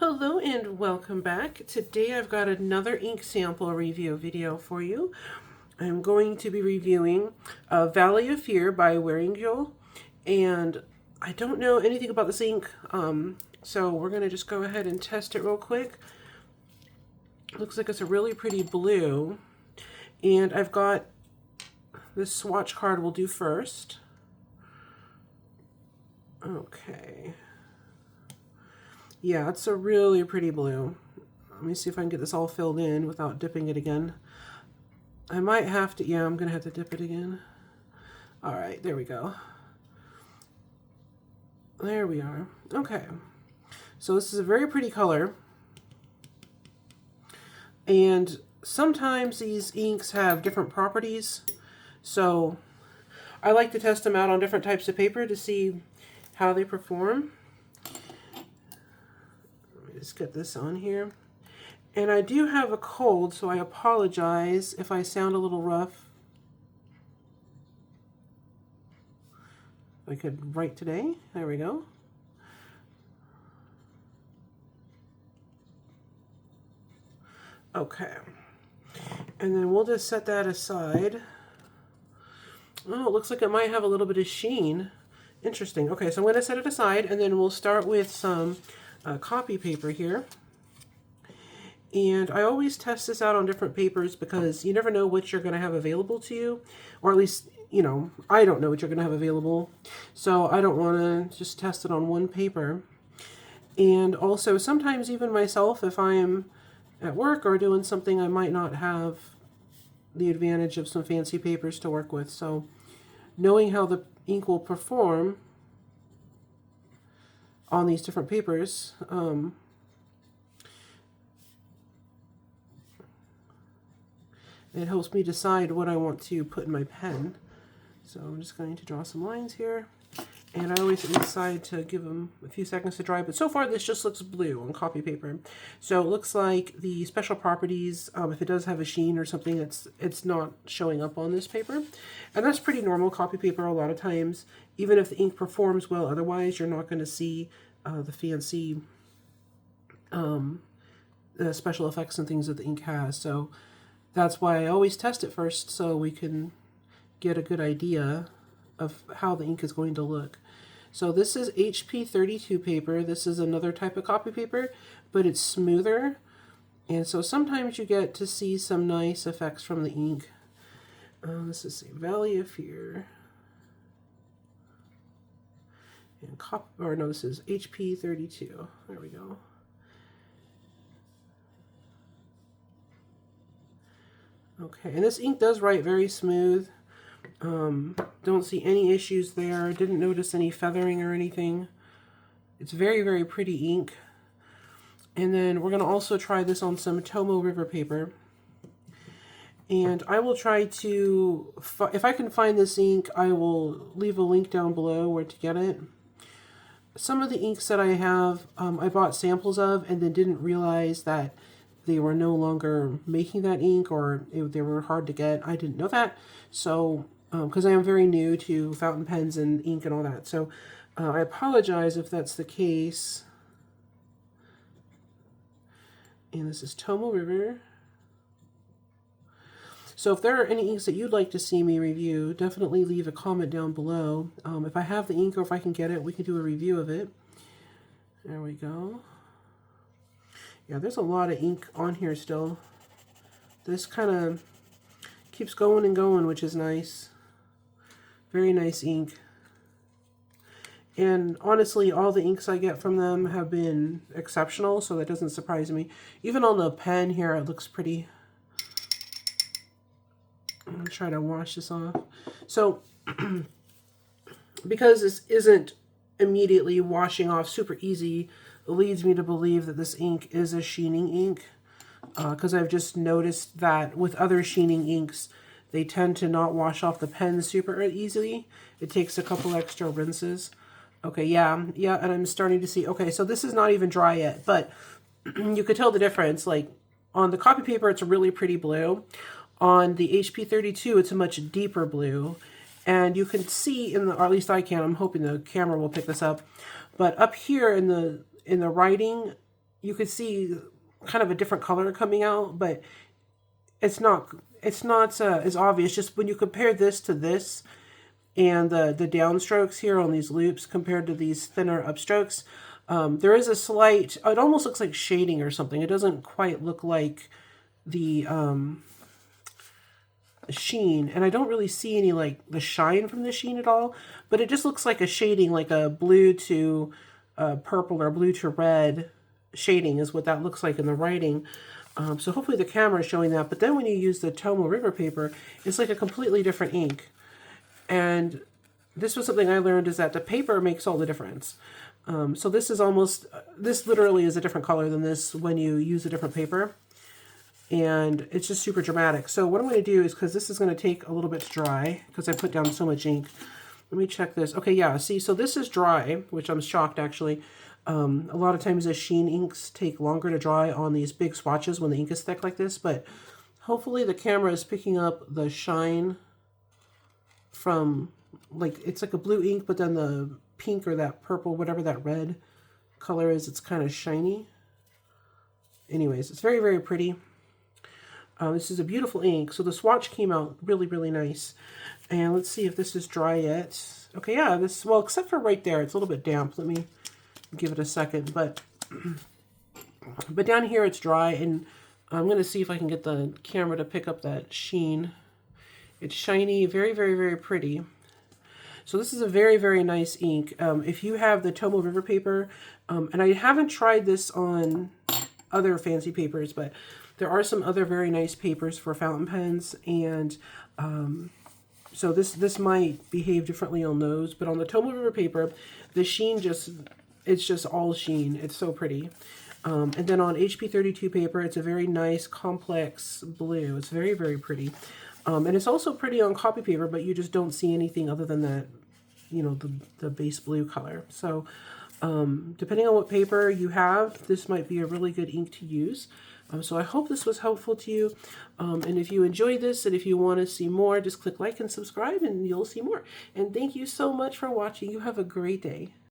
Hello and welcome back. Today I've got another ink sample review video for you. I'm going to be reviewing Valley of Fear by Wearingeul, and I don't know anything about this ink, so we're going to just go ahead and test it real quick. Looks like it's a really pretty blue, and I've got this swatch card we'll do first. Okay. Yeah, it's a really pretty blue. Let me see if I can get this all filled in without dipping it again. I might have to, yeah, I'm gonna have to dip it again. All right, there we go. There we are. Okay, so this is a very pretty color. And sometimes these inks have different properties. So I like to test them out on different types of paper to see how they perform. Just get this on here. And I do have a cold, so I apologize if I sound a little rough. I could write today. There we go. Okay. And then we'll just set that aside. Oh, it looks like it might have a little bit of sheen. Interesting. Okay, so I'm going to set it aside, and then we'll start with some copy paper here. And I always test this out on different papers because you never know what you're going to have available to you, or at least, you know, I don't know what you're going to have available, so I don't want to just test it on one paper. And also sometimes even myself, if I'm at work or doing something, I might not have the advantage of some fancy papers to work with, so knowing how the ink will perform on these different papers, it helps me decide what I want to put in my pen. So I'm just going to draw some lines here. And I always decide to give them a few seconds to dry. But so far, this just looks blue on copy paper. So it looks like the special properties, if it does have a sheen or something, it's not showing up on this paper. And that's pretty normal. Copy paper, a lot of times, even if the ink performs well otherwise, you're not going to see the fancy the special effects and things that the ink has. So that's why I always test it first, so we can get a good idea of how the ink is going to look. So this is HP 32 paper. This is another type of copy paper, but it's smoother. And so sometimes you get to see some nice effects from the ink. This is Valley of Fear. And this is HP 32. There we go. Okay, and this ink does write very smooth. Don't see any issues there. Didn't notice any feathering or anything. It's very, very pretty ink. And then we're going to also try this on some Tomo River paper. And I will try to, if I can find this ink, I will leave a link down below where to get it. Some of the inks that I have, I bought samples of and then didn't realize that they were no longer making that ink, or they were hard to get. I didn't know that. So, because I am very new to fountain pens and ink and all that. So, I apologize if that's the case. And this is Tomo River. So if there are any inks that you'd like to see me review, definitely leave a comment down below. If I have the ink or if I can get it, we can do a review of it. There we go. Yeah, there's a lot of ink on here still. This kind of keeps going and going, which is nice. Very nice ink. And honestly, all the inks I get from them have been exceptional, so that doesn't surprise me. Even on the pen here, it looks pretty. I'm going to try to wash this off. So, because this isn't immediately washing off super easy, leads me to believe that this ink is a sheening ink, because I've just noticed that with other sheening inks, they tend to not wash off the pen super easily. It takes a couple extra rinses. Okay, yeah, and I'm starting to see, okay, so this is not even dry yet, but you could tell the difference. Like, on the copy paper, it's a really pretty blue. On the HP 32, it's a much deeper blue. And you can see in the, or at least I can, I'm hoping the camera will pick this up, but up here in the writing, you could see kind of a different color coming out, but it's not as obvious. Just when you compare this to this and the downstrokes here on these loops compared to these thinner upstrokes, there is a slight, it almost looks like shading or something. It doesn't quite look like the sheen, and I don't really see any like the shine from the sheen at all, but it just looks like a shading, like a blue to purple or blue to red shading is what that looks like in the writing. So hopefully the camera is showing that. But then when you use the Tomo River paper, it's like a completely different ink. And this was something I learned, is that the paper makes all the difference. So this is almost, this literally is a different color than this when you use a different paper. And it's just super dramatic. So what I'm going to do is, because this is going to take a little bit to dry, because I put down so much ink. Let me check this. Okay, yeah, see, so this is dry, which I'm shocked actually. A lot of times the sheen inks take longer to dry on these big swatches when the ink is thick like this, but hopefully the camera is picking up the shine from, like, it's like a blue ink, but then the pink or that purple, whatever that red color is, it's kind of shiny. Anyways, it's very, very pretty. This is a beautiful ink. So the swatch came out really, really nice. And let's see if this is dry yet. Okay, yeah, this, well, except for right there, it's a little bit damp. Let me give it a second. But down here it's dry, and I'm going to see if I can get the camera to pick up that sheen. It's shiny, very, very, very pretty. So this is a very, very nice ink. If you have the Tomo River paper, and I haven't tried this on other fancy papers, but there are some other very nice papers for fountain pens, and so this might behave differently on those, but on the Tomo River paper, the sheen it's just all sheen. It's so pretty. And then on HP32 paper, it's a very nice complex blue. It's very, very pretty. And it's also pretty on copy paper, but you just don't see anything other than that, you know, the base blue color. So depending on what paper you have, this might be a really good ink to use. So I hope this was helpful to you. And if you enjoyed this and if you want to see more, just click like and subscribe and you'll see more. And thank you so much for watching. You have a great day.